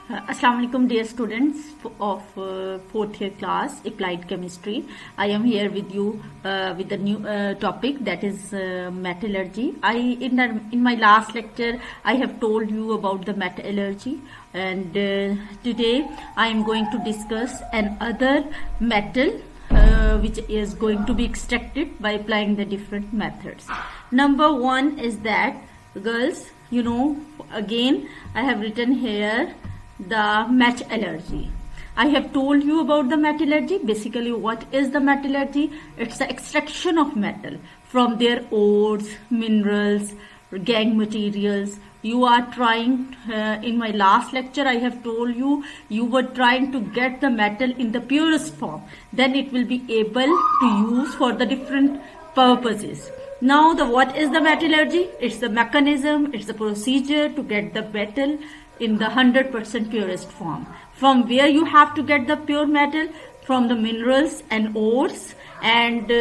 Assalamu alaikum dear students of 4th year class applied chemistry. I am here with you with a new topic, that is metallurgy. In my last lecture I have told you about the metallurgy, and today I am going to discuss another metal which is going to be extracted by applying the different methods. Number one is that, girls, you know, again I have written here the metallurgy. I have told you about the metallurgy. Basically, what is the metallurgy? It's the extraction of metal from their ores, minerals, gangue materials. You are trying, in my last lecture I have told you, you were trying to get the metal in the purest form. Then it will be able to use for the different purposes. Now, what is the metallurgy? It's the mechanism, it's the procedure to get the metal in the 100% purest form. From where you have to get the pure metal? From the minerals and ores, and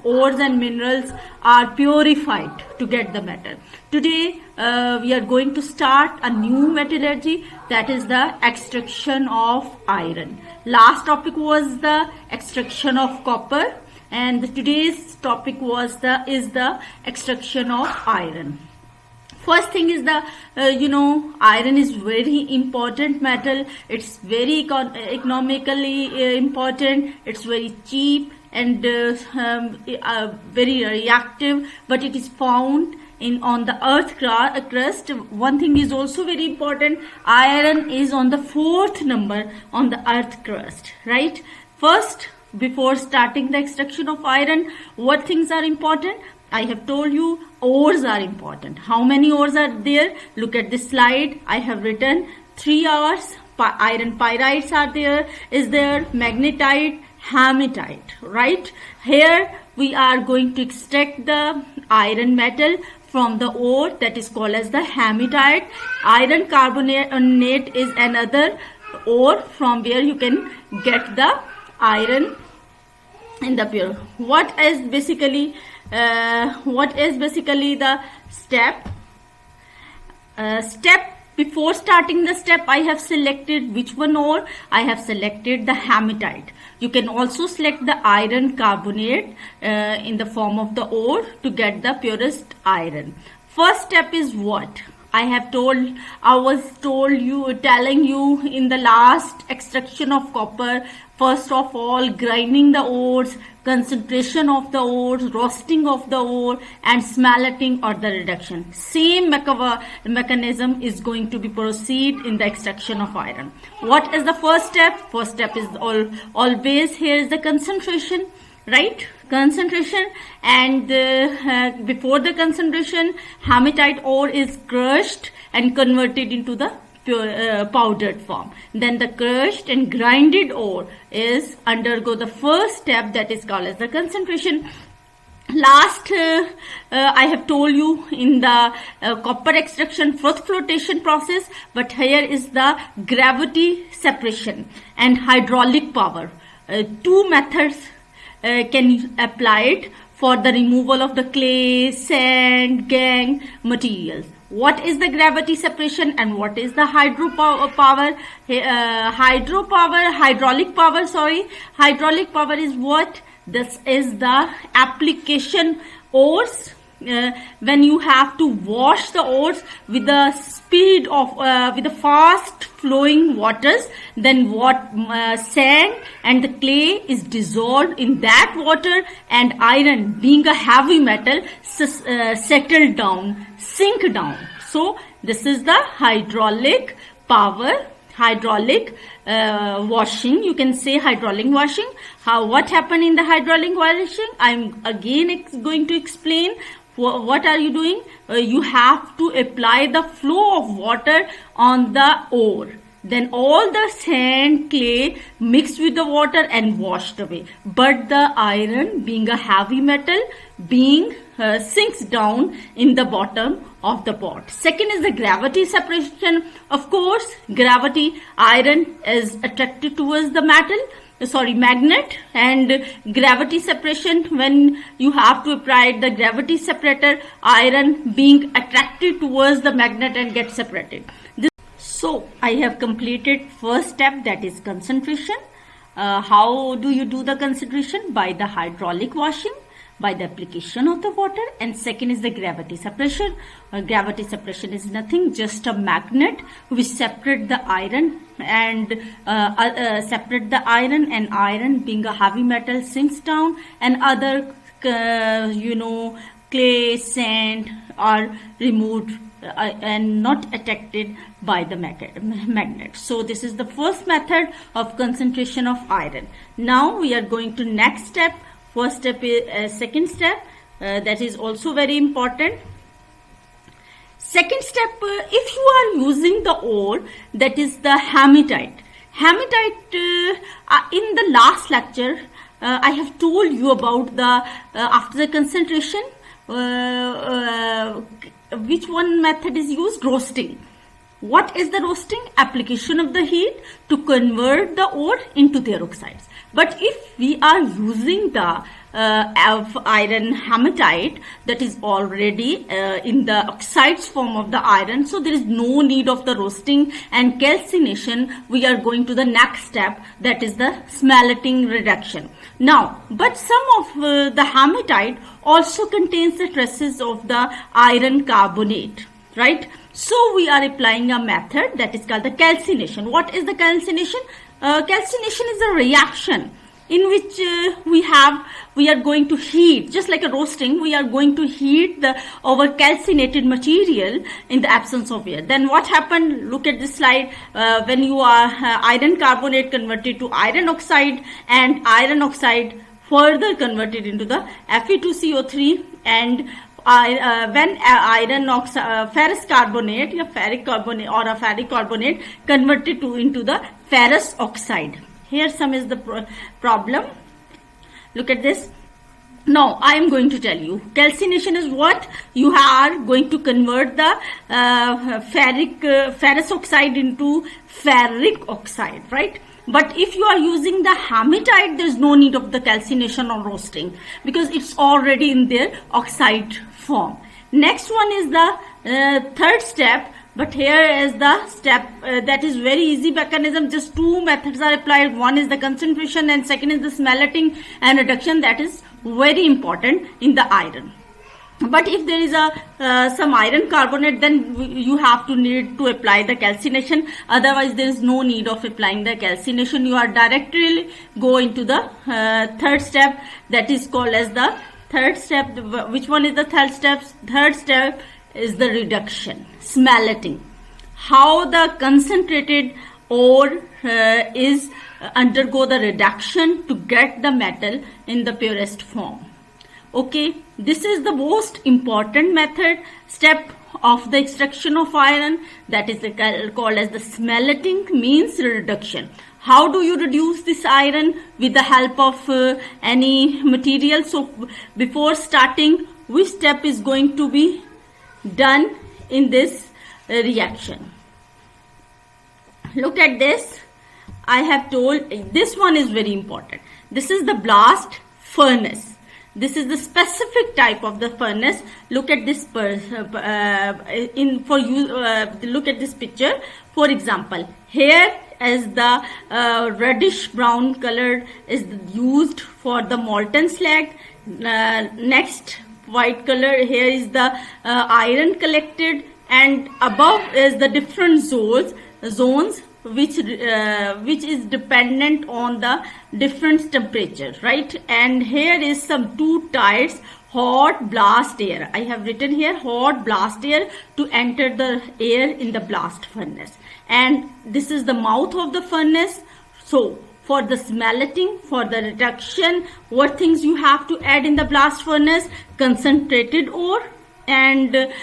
ores and minerals are purified to get the metal. Today we are going to start a new metallurgy, that is the extraction of iron. Last topic was the extraction of copper, and today's topic is the extraction of iron. First thing is the iron is very important metal. It's very economically important. It's very cheap and very reactive, but it is found on the earth crust. One thing is also very important: iron is on the 4th number on the earth crust, right? First, before starting the extraction of iron, what things are important? I have told you ores are important. How many ores are there? Look at this slide. I have written 3 ores. Iron pyrites are there. Is there magnetite, hematite, right? Here we are going to extract the iron metal from the ore, that is called as the hematite. Iron carbonate is another ore from where you can get the iron in the pure. What is basically the step? Before starting the step, I have selected which one ore? I have selected the hematite. You can also select the iron carbonate in the form of the ore to get the purest iron. First step is what? I was telling you in the last extraction of copper, first of all, grinding the ores, concentration of the ores, roasting of the ore, and smelting or the reduction. Same mechanism is going to be proceed in the extraction of iron. What is the first step? First step is always here is the concentration, right? Concentration, and before the concentration, hematite ore is crushed and converted into the pure powdered form. Then the crushed and grinded ore is undergo the first step, that is called as the concentration. Last, I have told you in the copper extraction froth flotation process, but here is the gravity separation and hydraulic power. Two methods can apply it for the removal of the clay, sand, gangue materials. What is the gravity separation and what is the hydraulic power? Hydraulic power is what? This is the application ores. When you have to wash the ores with the speed of with the fast flowing waters, then sand and the clay is dissolved in that water, and iron, being a heavy metal, settle down, sink down. So this is the hydraulic power. Hydraulic washing, you can say hydraulic washing. What happened in the hydraulic washing? I'm again going to explain. What are you doing? You have to apply the flow of water on the ore. Then all the sand, clay mixed with the water and washed away. But the iron, being a heavy metal, sinks down in the bottom of the pot. Second is the gravity separation. Of course, gravity, iron is attracted towards the magnet, and gravity separation, when you have to apply the gravity separator, iron being attracted towards the magnet and get separated. So I have completed first step, that is concentration. How do you do the concentration? By the hydraulic washing, by the application of the water, and second is the gravity separation. Gravity separation is nothing, just a magnet which separate the iron and iron being a heavy metal sinks down, and other clay, sand are removed and not attracted by the magnet. So this is the first method of concentration of iron. Now we are going to next step. First step is second step, that is also very important. Second step, if you are using the ore, that is the hematite. Hematite, in the last lecture, I have told you about the after the concentration, which one method is used? Roasting. What is the roasting? Application of the heat to convert the ore into their oxides. But if we are using the iron hematite that is already in the oxides form of the iron, so there is no need of the roasting and calcination. We are going to the next step, that is the smelting reduction. Now, but some of the hematite also contains the traces of the iron carbonate, right? So we are applying a method that is called the calcination. What is the calcination? Calcination is a reaction in which we are going to heat, just like a roasting, we are going to heat our calcinated material in the absence of air. Then what happened? Look at this slide. When you are iron carbonate converted to iron oxide, and iron oxide further converted into the Fe2CO3, and when iron oxide, ferrous carbonate, or ferric carbonate converted into the ferrous oxide. Here some is the problem. Look at this. Now I am going to tell you, calcination is what? You are going to convert the ferrous oxide into ferric oxide, right? But if you are using the hematite, there is no need of the calcination or roasting, because it's already in their oxide form. Next one is the third step. But here is the step that is very easy mechanism. Just two methods are applied. One is the concentration and second is the smelting and reduction. That is very important in the iron. But if there is some iron carbonate, then you have to need to apply the calcination. Otherwise, there is no need of applying the calcination. You are directly go into the third step, that is called as the third step. Which one is the third step? Third step is the reduction, smelting. How the concentrated ore is undergo the reduction to get the metal in the purest form. Okay, this is the most important step of the extraction of iron, that is called as the smelting, means reduction. How do you reduce this iron? With the help of any material. So before starting, which step is going to be done in this reaction? Look at this. I have told this one is very important. This is the blast furnace. This is the specific type of the furnace. Look at this look at this picture. For example, here is the reddish brown color is used for the molten slag. Next, white color, here is the iron collected, and above is the different zones which is dependent on the different temperature, right? And here is some two types, hot blast air. I have written here hot blast air to enter the air in the blast furnace, and this is the mouth of the furnace. So for the smelting, for the reduction, what things you have to add in the blast furnace? Concentrated ore and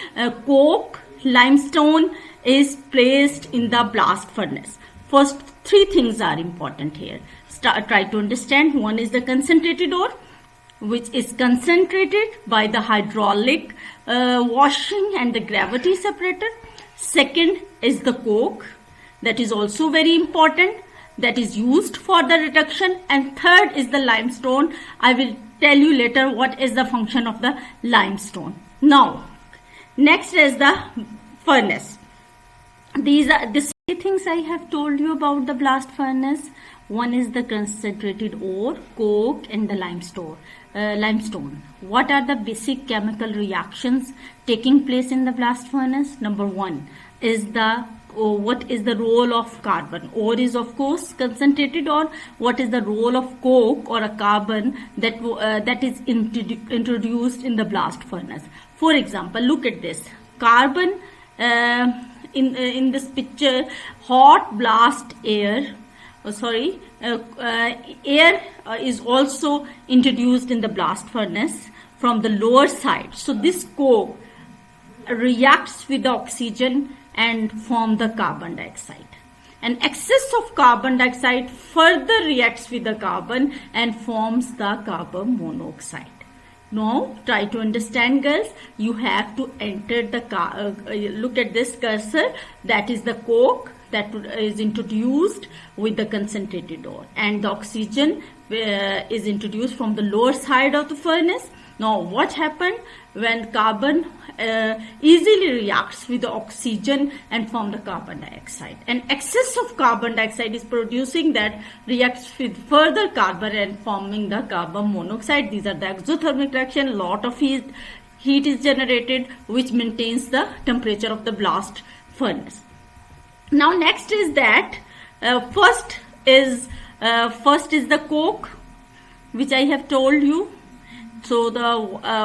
coke, limestone is placed in the blast furnace. First three things are important here. Try to understand. One is the concentrated ore, which is concentrated by the hydraulic washing and the gravity separator. Second is the coke, that is also very important, that is used for the reduction. And third is the limestone. I will tell you later what is the function of the limestone. Now, next is the furnace. These are this things I have told you about the blast furnace. One is the concentrated ore, coke, and the limestone. What are the basic chemical reactions taking place in the blast furnace? Number one is what is the role of carbon? Ore is of course concentrated ore. What is the role of coke or a carbon that is introduced in the blast furnace? For example, look at this. Carbon in this picture, hot blast air. Air is also introduced in the blast furnace from the lower side. So this coke reacts with the oxygen and form the carbon dioxide. And excess of carbon dioxide further reacts with the carbon and forms the carbon monoxide. Now try to understand, girls. You have to enter the look at this cursor. That is the coke that is introduced with the concentrated ore, and the oxygen is introduced from the lower side of the furnace. Now what happened when carbon easily reacts with the oxygen and form the carbon dioxide, and excess of carbon dioxide is producing that reacts with further carbon and forming the carbon monoxide. These are the exothermic reaction. Lot of heat is generated which maintains the temperature of the blast furnace. Now next is that first is the coke, which I have told you. So the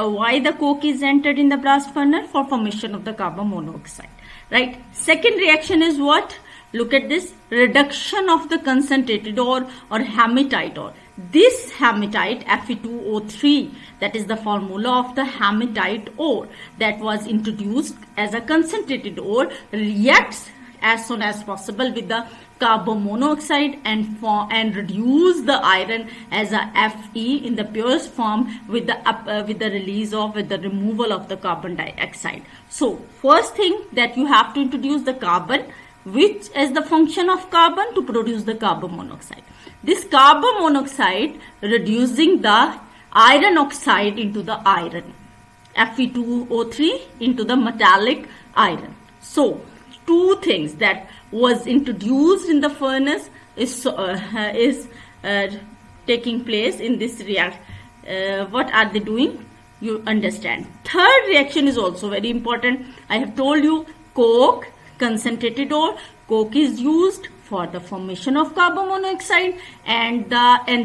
why the coke is entered in the blast furnace? For formation of the carbon monoxide, right? Second reaction is what? Look at this, reduction of the concentrated ore or hematite ore. This hematite, Fe2O3, that is the formula of the hematite ore that was introduced as a concentrated ore, reacts as soon as possible with the carbon monoxide and reduce the iron as a Fe in the purest form with the removal of the carbon dioxide. So first thing that you have to introduce the carbon, which is the function of carbon to produce the carbon monoxide. This carbon monoxide reducing the iron oxide into the iron, Fe2O3 into the metallic iron. So two things that was introduced in the furnace is taking place in this reaction. What are they doing? You understand. Third reaction is also very important. I have told you coke, concentrated ore. Coke is used for the formation of carbon monoxide, and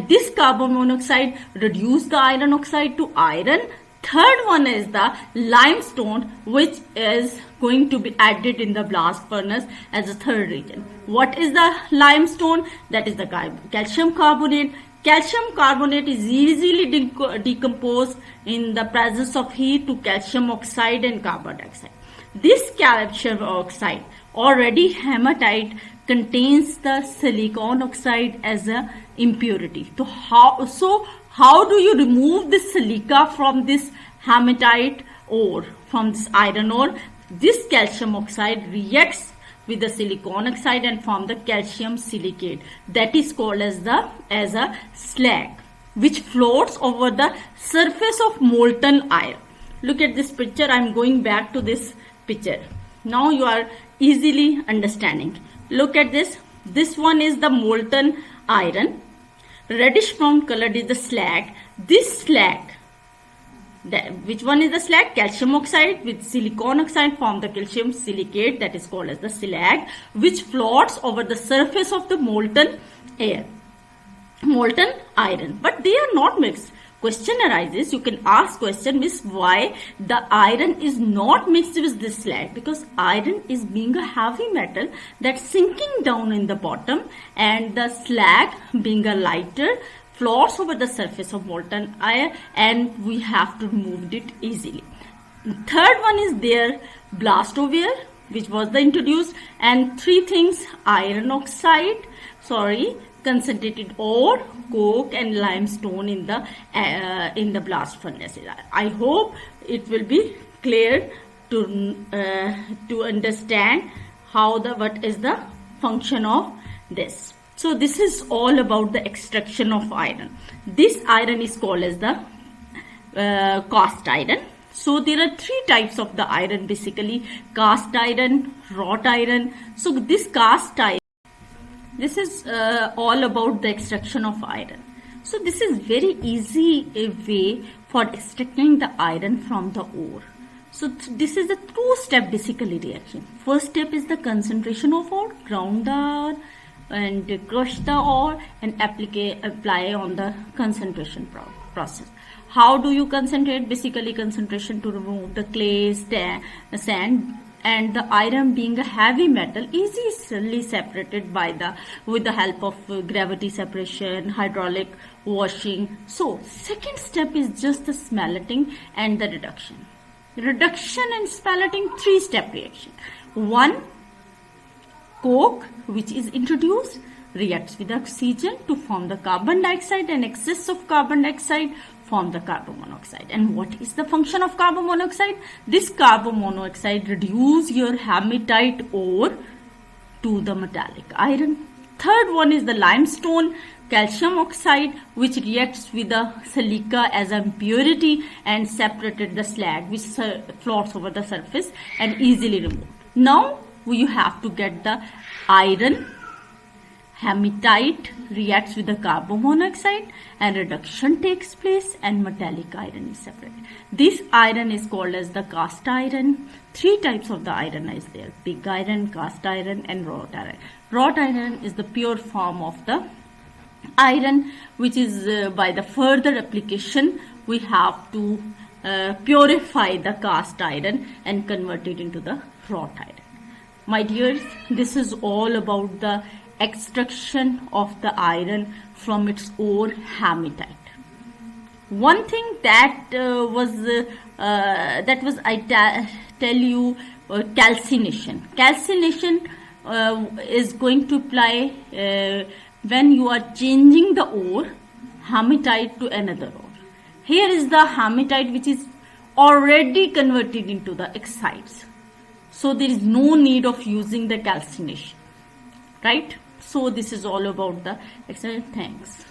this carbon monoxide reduce the iron oxide to iron. Third one is the limestone, which is going to be added in the blast furnace as a third reagent. What is the limestone? That is the calcium carbonate. Calcium carbonate is easily decomposed in the presence of heat to calcium oxide and carbon dioxide. This calcium oxide, already hematite, contains the silicon oxide as a impurity. So how do you remove this silica from this hematite ore, from this iron ore? This calcium oxide reacts with the silicon oxide and form the calcium silicate, that is called as a slag, which floats over the surface of molten iron. Look at this picture. I am going back to this picture. Now you are easily understanding. Look at this. This one is the molten iron. Reddish brown colored is the slag. This slag, which one is the slag? Calcium oxide with silicon oxide form the calcium silicate, that is called as the slag, which floats over the surface of the molten iron. But they are not mixed. Question arises, you can ask question, Miss, why the iron is not mixed with this slag? Because iron is being a heavy metal that's sinking down in the bottom, and the slag being a lighter floats over the surface of molten iron, and we have to remove it easily. Third one is their Blastovere, which was the introduced, and three things: iron oxide, concentrated ore, coke, and limestone in the blast furnace. I hope it will be clear to understand what is the function of this. So this is all about the extraction of iron. This iron is called as the cast iron. So there are three types of the iron basically: cast iron, wrought iron. So this cast iron, this is all about the extraction of iron. So this is very easy way for extracting the iron from the ore. So this is a two-step basically reaction. First step is the concentration of ore, ground the ore and crush the ore and apply on the concentration process. How do you concentrate? Basically concentration to remove the clay, sand, and the iron being a heavy metal easily separated with the help of gravity separation, hydraulic washing. So second step is just the smelting and the reduction. Reduction and smelting, three-step reaction. One, coke, which is introduced, reacts with oxygen to form the carbon dioxide, and excess of carbon dioxide form the carbon monoxide. And what is the function of carbon monoxide? This carbon monoxide reduce your hematite ore to the metallic iron. Third one is the limestone calcium oxide, which reacts with the silica as an impurity and separated the slag which floats over the surface and easily removed. Now you have to get the iron. Hematite reacts with the carbon monoxide and reduction takes place and metallic iron is separated. This iron is called as the cast iron. Three types of the iron is there: pig iron, cast iron and wrought iron. Wrought iron is the pure form of the iron, which is by the further application we have to purify the cast iron and convert it into the wrought iron. My dears, this is all about the extraction of the iron from its ore, hematite. One thing that I tell you, calcination. Calcination is going to apply when you are changing the ore, hematite, to another ore. Here is the hematite which is already converted into the oxides. So there is no need of using the calcination, right? So this is all about the extraction. Thanks.